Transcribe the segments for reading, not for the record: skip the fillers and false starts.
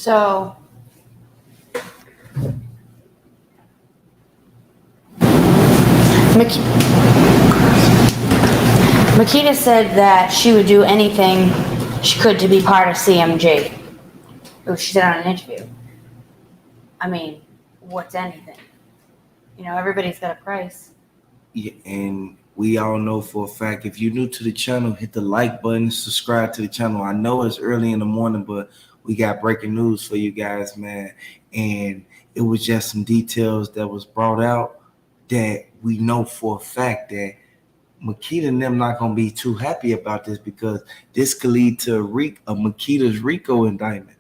So Makedas said that she would do anything she could to be part of CMG. She said on an interview. I mean, what's anything? Everybody's got a price. Yeah, and we all know for a fact, if you're new to the channel, hit the like button, subscribe to the channel. I know it's early in the morning, but we got breaking news for you guys, man. And it was just some details that was brought out that we know for a fact that Makeda and them not going to be too happy about this, because this could lead to a Makeda's RICO indictment.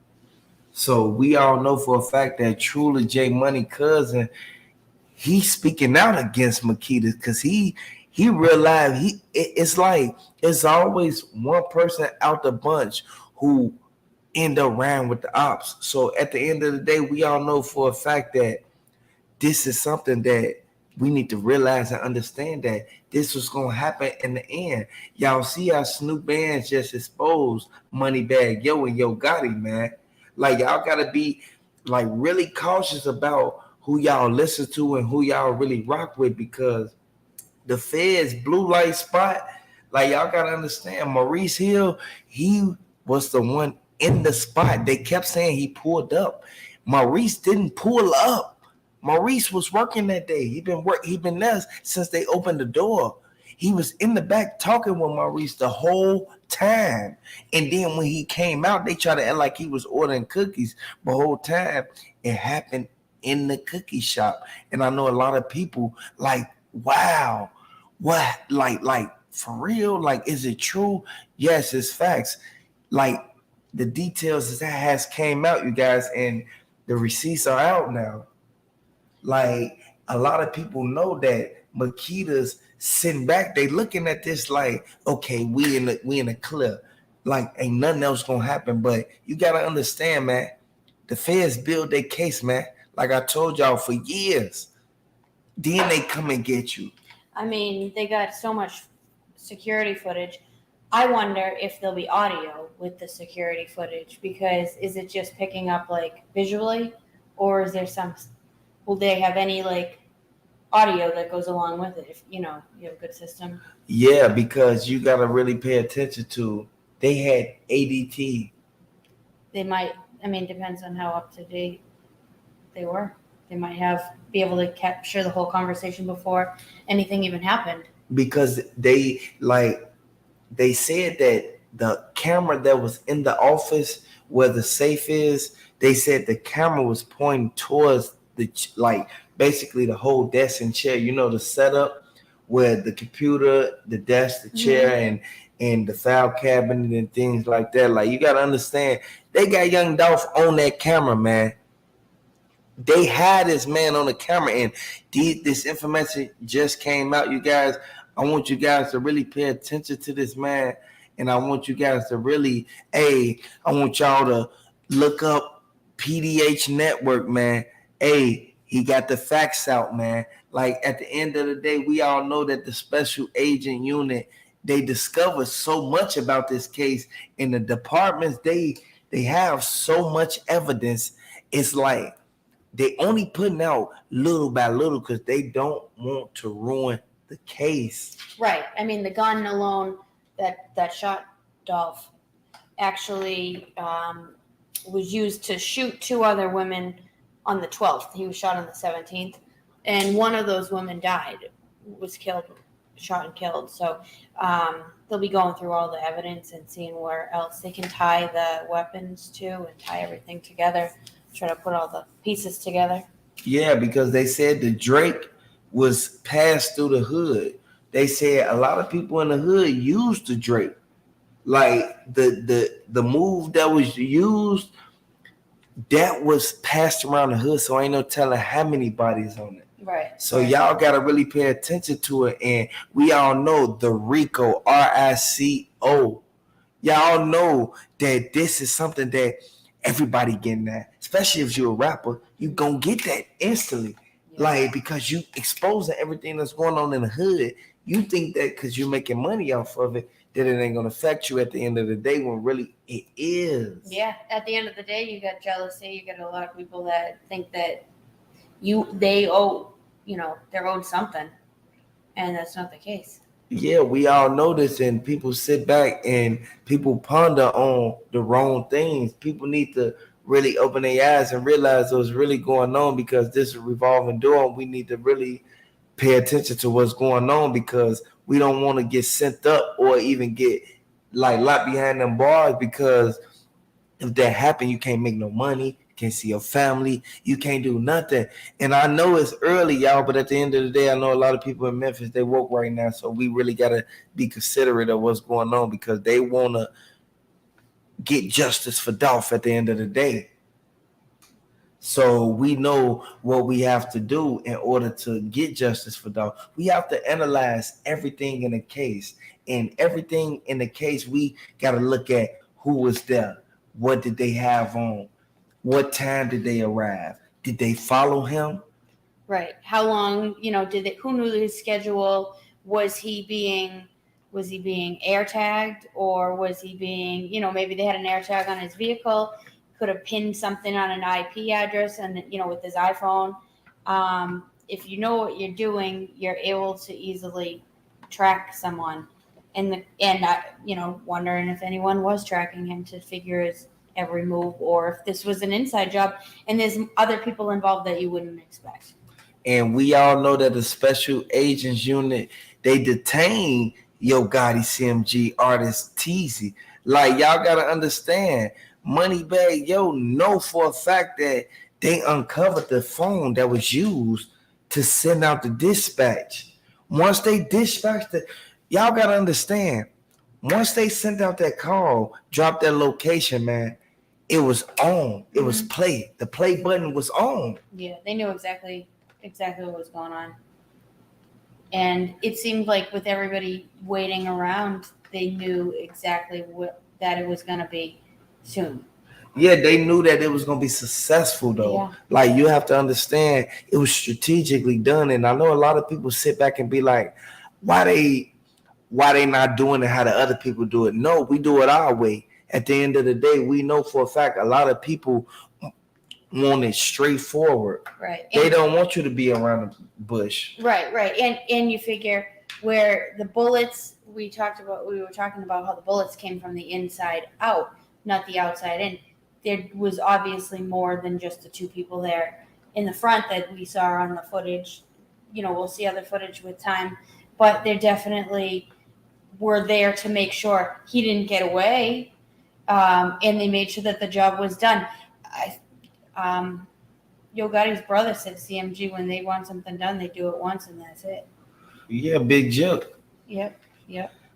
So we all know for a fact that truly J Money cousin, he's speaking out against Makeda, because he realized it's like it's always one person out the bunch who end up around with the ops. So at the end of the day, we all know for a fact that this is something that we need to realize and understand, that this was going to happen in the end. Y'all see how Snoop Bands just exposed Moneybagg Yo and Yo Gotti, man. Like, y'all got to be like really cautious about who y'all listen to and who y'all really rock with, because the Feds blue light spot, like, y'all got to understand, Maurice Hill, he was the one in the spot. They kept saying he pulled up. Maurice didn't pull up. Maurice was working that day. He been there since they opened the door. He was in the back talking with Maurice the whole time. And then when he came out, they tried to act like he was ordering cookies. But the whole time, it happened in the cookie shop. And I know a lot of people like, wow, what? Like for real? Like, is it true? Yes, it's facts. Like, the details that has came out, you guys, and the receipts are out now. Like, a lot of people know that Makeda's sitting back. They looking at this like, okay, we in the clear. Like, ain't nothing else gonna happen. But you gotta understand, man, the feds build their case, man. Like I told y'all, for years. Then they come and get you. I mean, they got so much security footage. I wonder if there'll be audio with the security footage, because is it just picking up like visually, or is there will they have any like audio that goes along with it, if you have a good system? Yeah, because you got to really pay attention to, they had ADT. They might, depends on how up to date they were. They might be able to capture the whole conversation before anything even happened. Because they said that the camera that was in the office where the safe is, they said the camera was pointing towards basically the whole desk and chair, the setup where the computer, the desk, the chair, and the file cabinet and things like that. Like, you got to understand, they got young Dolph on that camera, man. They had this man on the camera, and this information just came out, you guys. I want you guys to really pay attention to this, man. And I want you guys to really, I want y'all to look up PDH Network, man. He got the facts out, man. Like, at the end of the day, we all know that the special agent unit, they discovered so much about this case. In the departments, they have so much evidence. It's like they only putting out little by little because they don't want to ruin the case. Right. The gun alone that shot Dolph actually was used to shoot two other women on the 12th. He was shot on the 17th, and one of those women was shot and killed. So they'll be going through all the evidence and seeing where else they can tie the weapons to and tie everything together, try to put all the pieces together. Yeah, because they said the Drake was passed through the hood. They said a lot of people in the hood used the Drake. Like, the move that was used, that was passed around the hood, so ain't no telling how many bodies on it. Right. So y'all got to really pay attention to it. And we all know the RICO, RICO. Y'all know that this is something that everybody getting that. Especially if you're a rapper, you gonna get that instantly. Like, because you exposing everything that's going on in the hood, you think that because you're making money off of it, that it ain't gonna affect you at the end of the day, when really it is. Yeah, at the end of the day, you got jealousy. You got a lot of people that think that they're owed something, and that's not the case. Yeah, we all know this, and people sit back and people ponder on the wrong things. People need to really open their eyes and realize what's really going on, because this is a revolving door, and we need to really pay attention to what's going on, because we don't want to get sent up or even get like locked behind them bars, because if that happen, you can't make no money, you can't see your family, you can't do nothing. And I know it's early, y'all, but at the end of the day, I know a lot of people in Memphis, they woke right now, so we really gotta be considerate of what's going on, because they wanna get justice for Dolph at the end of the day. So we know what we have to do in order to get justice for Dolph. We have to analyze everything in the case, and everything in the case, we gotta look at who was there, what did they have on, what time did they arrive, did they follow him? Right. How long? Who knew his schedule? Was he being air tagged, or was he being? Maybe they had an air tag on his vehicle. Could have pinned something on an IP address, and with his iPhone. If you know what you're doing, you're able to easily track someone, and wondering if anyone was tracking him to figure his every move, or if this was an inside job and there's other people involved that you wouldn't expect. And we all know that the special agents unit, they detain Gotti CMG artist Teasy. Like, y'all gotta understand, Moneybag know for a fact that they uncovered the phone that was used to send out the dispatch. Once they dispatched it, y'all gotta understand, once they sent out that call, dropped that location, man, it was on. It was play. The play button was on. Yeah, they knew exactly what was going on. And it seemed like with everybody waiting around, they knew exactly that it was going to be soon. Yeah, they knew that it was going to be successful, though. Yeah. Like, you have to understand, it was strategically done. And I know a lot of people sit back and be like, why they not doing it how the other people do it? No, we do it our way. At the end of the day, we know for a fact a lot of people want it straightforward. Right. They don't want you to be around the bush. Right. And you figure where the bullets we were talking about how the bullets came from the inside out, not the outside in. There was obviously more than just the two people there in the front that we saw on the footage. We'll see other footage with time, but they definitely were there to make sure he didn't get away. And they made sure that the job was done. Yo Gotti's brother said CMG, when they want something done, they do it once and that's it. Yeah, big joke. Yep.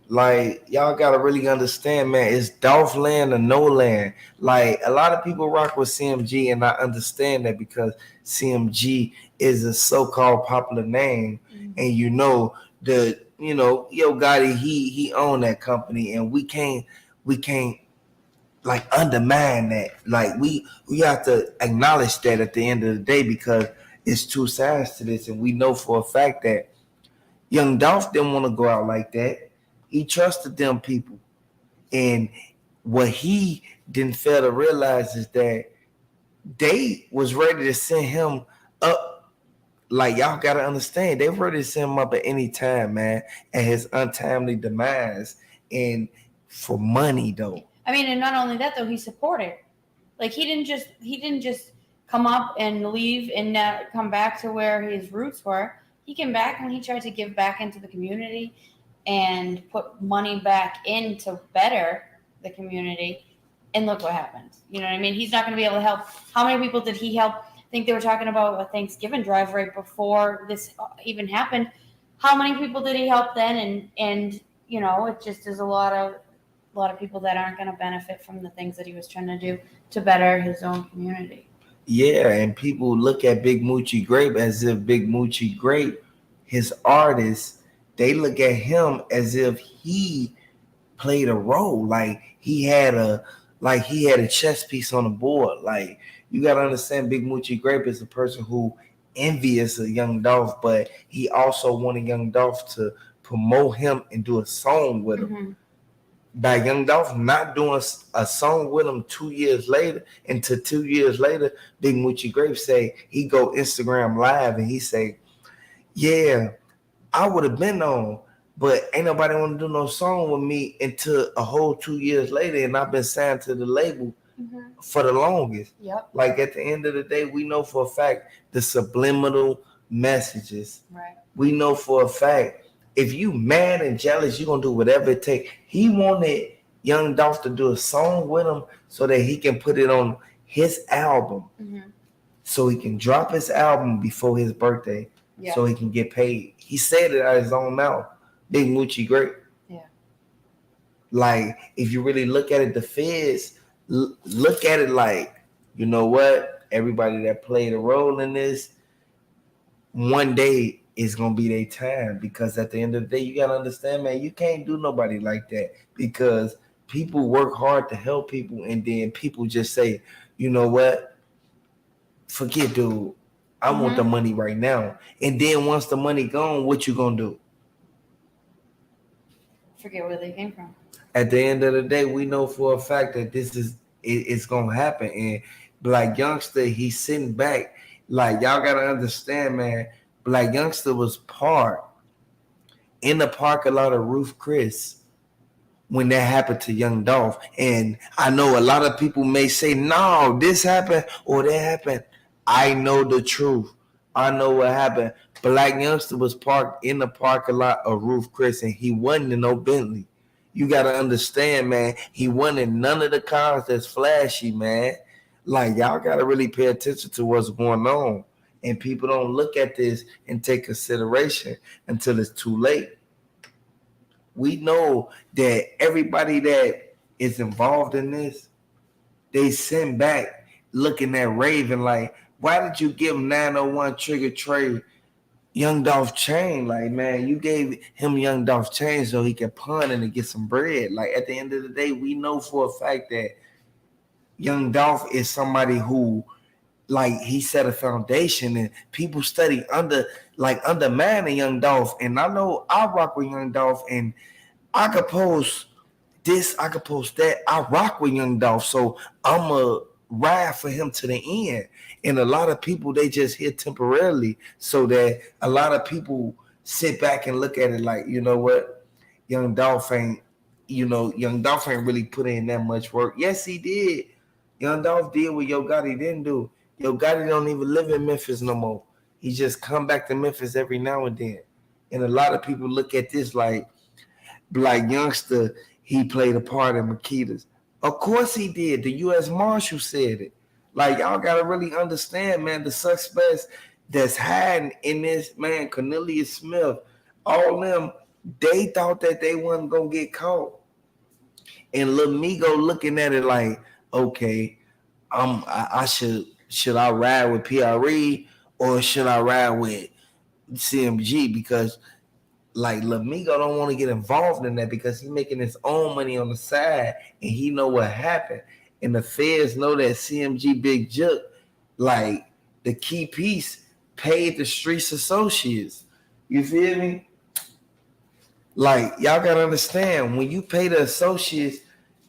Like, y'all gotta really understand, man, it's Dolph land or no land. Like, a lot of people rock with CMG, and I understand that, because CMG is a so-called popular name. Mm-hmm. And Yo Gotti, he owned that company, and we can't like undermine that. Like, we have to acknowledge that at the end of the day, because it's two sides to this, and we know for a fact that young Dolph didn't want to go out like that. He trusted them people, and what he didn't fail to realize is that they was ready to send him up. Like, y'all gotta understand, they were ready to send him up at any time, man, at his untimely demise, and for money, though. I mean, and not only that, though, he supported. Like, he didn't just come up and leave and come back to where his roots were. He came back and he tried to give back into the community and put money back in to better the community. And look what happened. You know what I mean? He's not going to be able to help. How many people did he help? I think they were talking about a Thanksgiving drive right before this even happened. How many people did he help then? And it just is a lot of people that aren't going to benefit from the things that he was trying to do to better his own community. Yeah, and people look at Big Moochie Grape as if Big Moochie Grape, his artist, they look at him as if he played a role, like he had a chess piece on the board. Like, you gotta understand, Big Moochie Grape is a person who envious of Young Dolph, but he also wanted Young Dolph to promote him and do a song with him. Mm-hmm. By Young Dolph not doing a song with him 2 years later, into 2 years later, Big Moochie Grape say he go Instagram live and he say, yeah, I would have been on, but ain't nobody want to do no song with me until a whole 2 years later, and I've been signed to the label for the longest. Yep. Like at the end of the day, we know for a fact the subliminal messages. Right. We know for a fact if you mad and jealous, you're gonna do whatever it takes. He wanted Young Dolph to do a song with him so that he can put it on his album. Mm-hmm. So he can drop his album before his birthday, so he can get paid. He said it out of his own mouth. Big Moochie Great. Yeah. Like, if you really look at it, the feds look at it like, you know what? Everybody that played a role in this, one day is gonna be their time, because at the end of the day, you gotta understand, man, you can't do nobody like that, because people work hard to help people, and then people just say, you know what? Forget, dude. I want the money right now. And then once the money gone, what you gonna do? Forget where they came from. At the end of the day, we know for a fact that it's gonna happen. And Blac Youngsta, he's sitting back. Like, y'all gotta understand, man. Blac Youngsta was parked in the parking lot of Ruth Chris when that happened to Young Dolph. And I know a lot of people may say, no, this happened or that happened. I know the truth. I know what happened. Blac Youngsta was parked in the parking lot of Ruth Chris, and he wasn't in no Bentley. You got to understand, man, he wasn't in none of the cars that's flashy, man. Like, y'all got to really pay attention to what's going on. And people don't look at this and take consideration until it's too late. We know that everybody that is involved in this, they send back looking at Raven like, why did you give him 901 Trigger Trey Young Dolph chain? Like, man, you gave him Young Dolph chain so he can pawn and get some bread. Like, at the end of the day, we know for a fact that Young Dolph is somebody who, like, he set a foundation, and people study under man and Young Dolph. And I know I rock with Young Dolph, and I could post this, I could post that. I rock with Young Dolph, so I'm a ride for him to the end. And a lot of people, they just here temporarily, so that a lot of people sit back and look at it like, you know what, Young Dolph ain't really put in that much work. Yes, he did. Young Dolph did what Yo Gotti didn't do. Yo Gotti don't even live in Memphis no more. He just come back to Memphis every now and then. And a lot of people look at this like Blac Youngsta, he played a part in Makedas. Of course he did. The U.S. Marshal said it. Like, y'all got to really understand, man, the suspects that's hiding in this, man, Cornelius Smith, all them, they thought that they wasn't going to get caught. And Lil Migo looking at it like, okay, I should I ride with PRE or should I ride with CMG? Because, like, Lil Migo don't want to get involved in that, because he's making his own money on the side, and he know what happened. And the feds know that CMG Big Jook, like, the key piece, paid the Streets Associates. You feel me? Like, y'all gotta understand, when you pay the associates,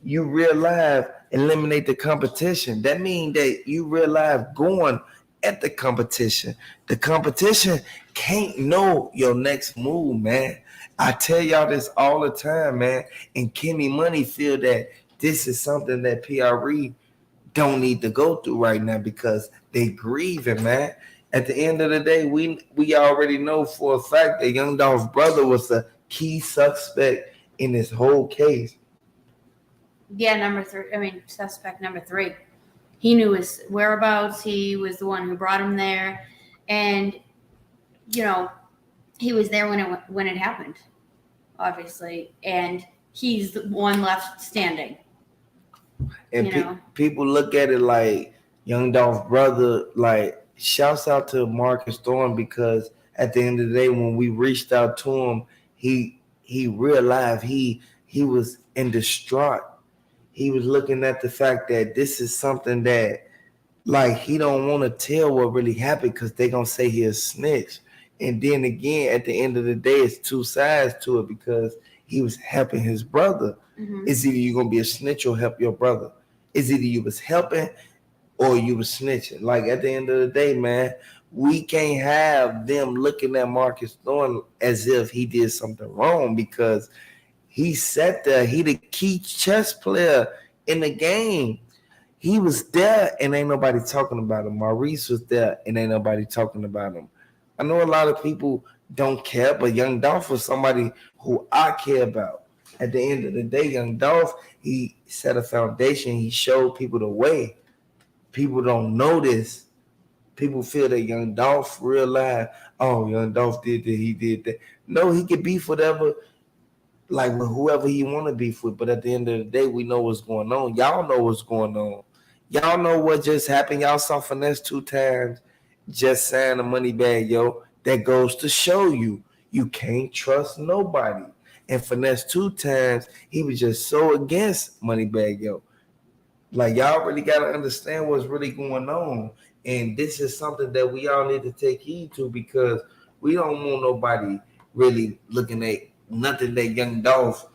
you real life eliminate the competition. That means that you real life going at the competition. The competition can't know your next move, man. I tell y'all this all the time, man. And Kenny Money feel that this is something that PRE don't need to go through right now, because they grieving, man. At the end of the day, we already know for a fact that Young Dolph's brother was the key suspect in this whole case. Yeah, suspect number 3. He knew his whereabouts. He was the one who brought him there, and he was there when it happened, obviously, and he's the one left standing. And people look at it like Young Dolph's brother. Like, shouts out to Marcus Thorne, because at the end of the day, when we reached out to him, he realized he was in distraught. He was looking at the fact that this is something that Like he don't want to tell what really happened because they gonna say he a snitch. And then again, at the end of the day, it's two sides to it because he was helping his brother. Mm-hmm. It's either you gonna be a snitch or help your brother. It's either you was helping or you was snitching. Like at the end of the day, man, we can't have them looking at Marcus Thorne as if he did something wrong because he sat there. He the key chess player in the game. He was there and ain't nobody talking about him. Maurice was there and ain't nobody talking about him. I know a lot of people don't care, but Young Dolph was somebody who I care about. At the end of the day, Young Dolph, he set a foundation. He showed people the way. People don't know this. People feel that Young Dolph realize, oh, Young Dolph did that, he did that. No, he could beef whatever, like with whoever he want to beef with. But at the end of the day, we know what's going on. Y'all know what's going on. Y'all know what just happened. Y'all saw Finesse 2 times just sign a money bag, yo. That goes to show you can't trust nobody. And Finesse 2 times, he was just so against Moneybag Yo. Like y'all really gotta understand what's really going on. And this is something that we all need to take heed to because we don't want nobody really looking at nothing that Young Dolph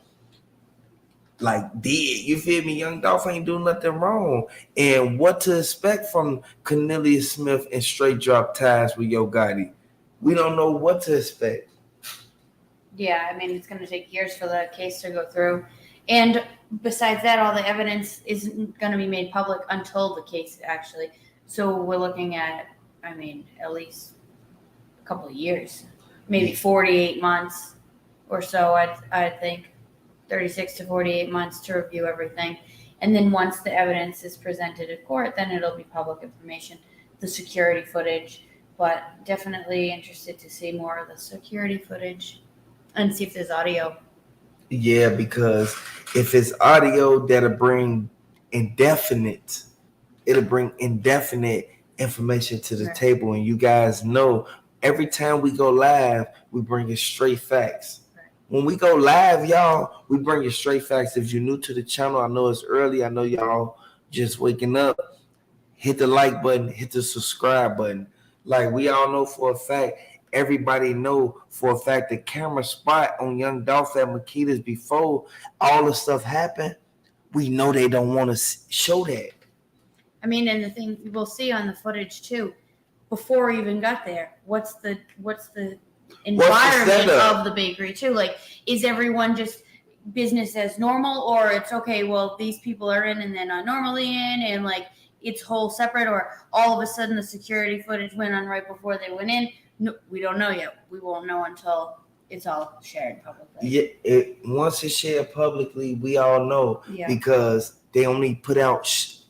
like did. You feel me? Young Dolph ain't doing nothing wrong. And what to expect from Cornelius Smith and straight drop ties with Yo Gotti? We don't know what to expect. Yeah, I mean, it's going to take years for the case to go through. And besides that, all the evidence isn't going to be made public until the case actually. So we're looking at, I mean, at least a couple of years, maybe 48 months or so, I think. 36 to 48 months to review everything. And then once the evidence is presented at court, then it'll be public information, the security footage. But definitely interested to see more of the security footage and see if there's audio. Yeah, because if it's audio, that'll bring indefinite. It'll bring indefinite information to the table, and you guys know every time we go live, we bring you straight facts. When we go live, y'all, we bring you straight facts. If you're new to the channel, I know it's early. I know y'all just waking up. Hit the like button, hit the subscribe button. Like we all know for a fact, everybody know for a fact the camera spot on Young Dolph at Makedas before all the stuff happened. We know they don't want to show that. I mean, and the thing we'll see on the footage too, before we even got there, what's the environment of the bakery too? Like, is everyone just business as normal, or it's okay, well, these people are in and they're not normally in, and like it's whole separate, or all of a sudden the security footage went on right before they went in? No, we don't know yet. We won't know until it's all shared publicly. Yeah, once it's shared publicly, we all know because they only put out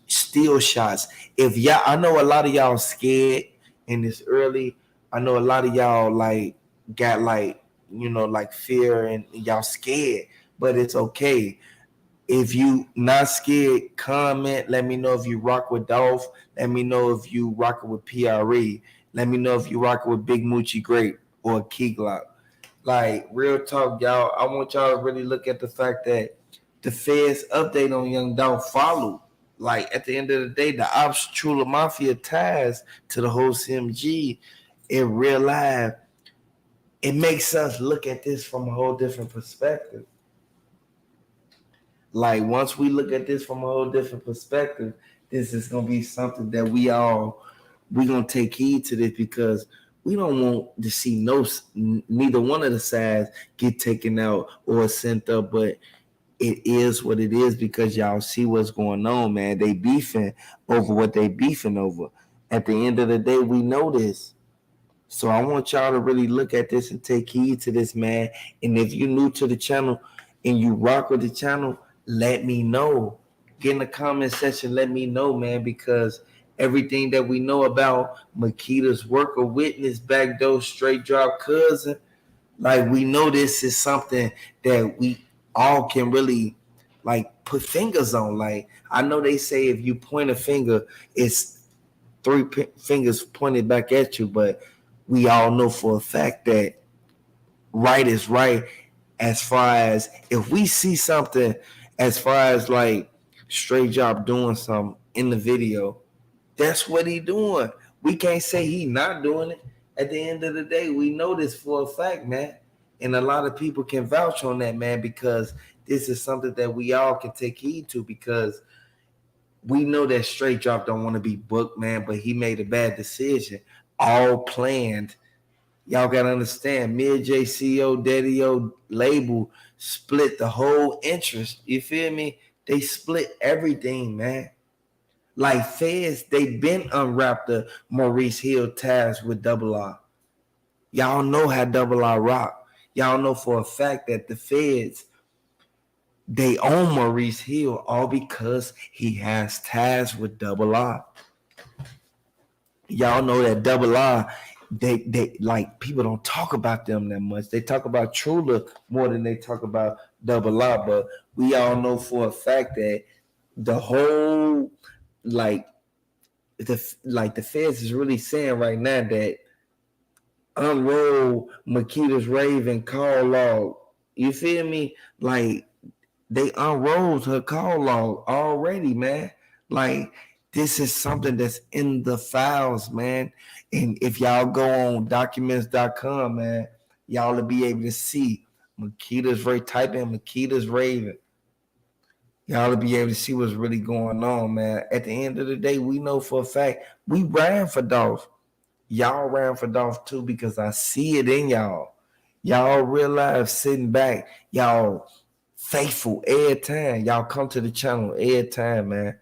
still shots. If y'all, I know a lot of y'all scared in this early. I know a lot of y'all like got like like fear and y'all scared, but it's okay. If you not scared, comment. Let me know if you rock with Dolph. Let me know if you rock with PRE. Let me know if you rock with Big Moochie Great or Key Glock. Like real talk, y'all. I want y'all to really look at the fact that the Feds update on Young Dolph followed. Like at the end of the day, the Ops Trula Mafia ties to the whole CMG in real life. It makes us look at this from a whole different perspective. Like once we look at this from a whole different perspective, this is gonna be something that we're gonna take heed to this because we don't want to see neither one of the sides get taken out or sent up, but it is what it is because y'all see what's going on, man. They beefing over what they beefing over. At the end of the day, we know this. So I want y'all to really look at this and take heed to this, man. And if you're new to the channel and you rock with the channel, let me know. Get in the comment section, let me know, man, because everything that we know about Makeda's worker witness, backdoor straight drop cousin, like we know this is something that we all can really like put fingers on. Like I know they say if you point a finger, it's three fingers pointed back at you, but we all know for a fact that right is right as far as if we see something as far as like straight drop doing something in the video, That's what he doing. We can't say he not doing it. At the end of the day, we know this for a fact, man. And a lot of people can vouch on that, man, because this is something that we all can take heed to, because we know that Straight Drop don't want to be booked, man, but he made a bad decision. All planned. Y'all gotta understand, me and JCO, Daddy O label split the whole interest. You feel me? They split everything, man. Like Feds, they been unwrapped the Maurice Hill ties with Double R. Y'all know how Double R rock. Y'all know for a fact that the Feds, they own Maurice Hill all because he has ties with Double R. Y'all know that Double R, they like, people don't talk about them that much. They talk about Trula more than they talk about Double R, but we all know for a fact that the whole like the feds is really saying right now that unroll Makedas rave and call log. You feel me? Like, they unrolled her call log already, man. Like, this is something that's in the files, man. And if y'all go on documents.com, man, y'all will be able to see Makedas Ray, type in Makedas Raven. Y'all will be able to see what's really going on, man. At the end of the day, we know for a fact we ran for Dolph. Y'all ran for Dolph too, because I see it in y'all. Y'all realize sitting back, y'all faithful every time. Y'all come to the channel every time, man.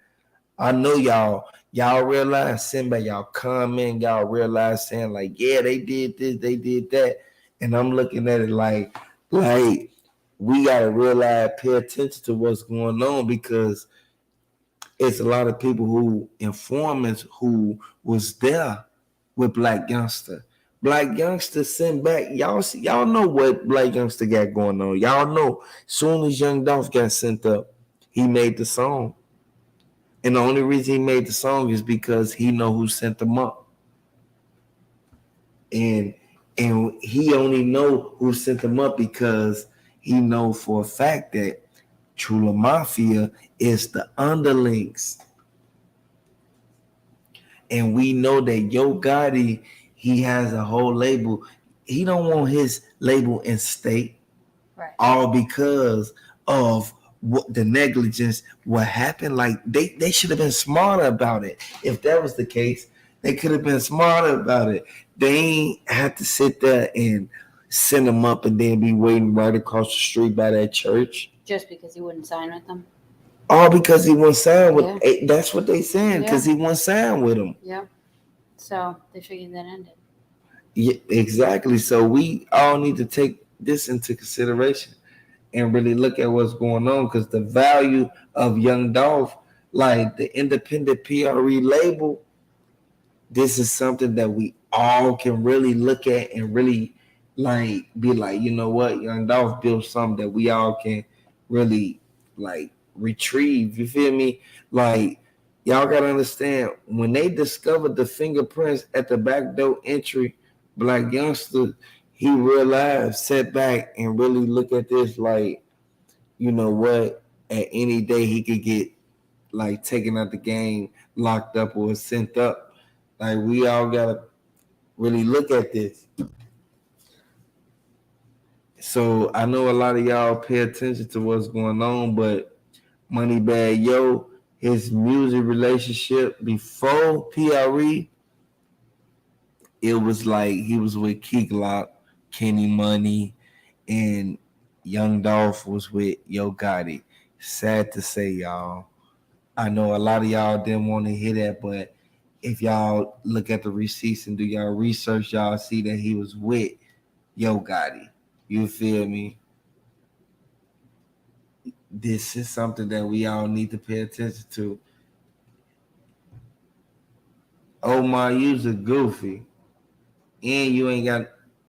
I know y'all realize sitting back, y'all comment, y'all realize saying like, yeah, they did this, they did that. And I'm looking at it like we gotta realize, pay attention to what's going on, because it's a lot of people who informants who was there with Blac Youngsta. Blac Youngsta sent back. Y'all know what Blac Youngsta got going on. Y'all know soon as Young Dolph got sent up, he made the song. And the only reason he made the song is because he know who sent them up. And he only know who sent them up because he know for a fact that Trula Mafia is the underlings. And we know that Yo Gotti, he has a whole label. He don't want his label in state, right, all because of what the negligence, what happened. Like, they should have been smarter about it. If that was the case, they could have been smarter about it. They ain't have to sit there and send them up and then be waiting right across the street by that church. Just because he wouldn't sign with them. All because he won't sign with. Yeah. That's what they saying, because he won't sign with them. Yeah. So they figured that ended. Yeah, exactly. So we all need to take this into consideration and really look at what's going on, because the value of Young Dolph, like the independent PRE label, this is something that we all can really look at and really like be like, you know what, Young Dolph built something that we all can really like retrieve. You feel me? Like, y'all gotta understand, when they discovered the fingerprints at the back door entry, Blac Youngsta, he realized, sat back and really look at this like, you know what, at any day he could get like taken out the game, locked up, or sent up. Like, we all gotta really look at this. So I know a lot of y'all pay attention to what's going on, but Moneybag Yo, his music relationship before PRE, it was like he was with Key Glock, Kenny Money, and Young Dolph was with Yo Gotti. Sad to say, y'all. I know a lot of y'all didn't want to hear that, but if y'all look at the receipts and do y'all research, y'all see that he was with Yo Gotti. You feel me? This is something that we all need to pay attention to. Oh my, you's a goofy. And you ain't got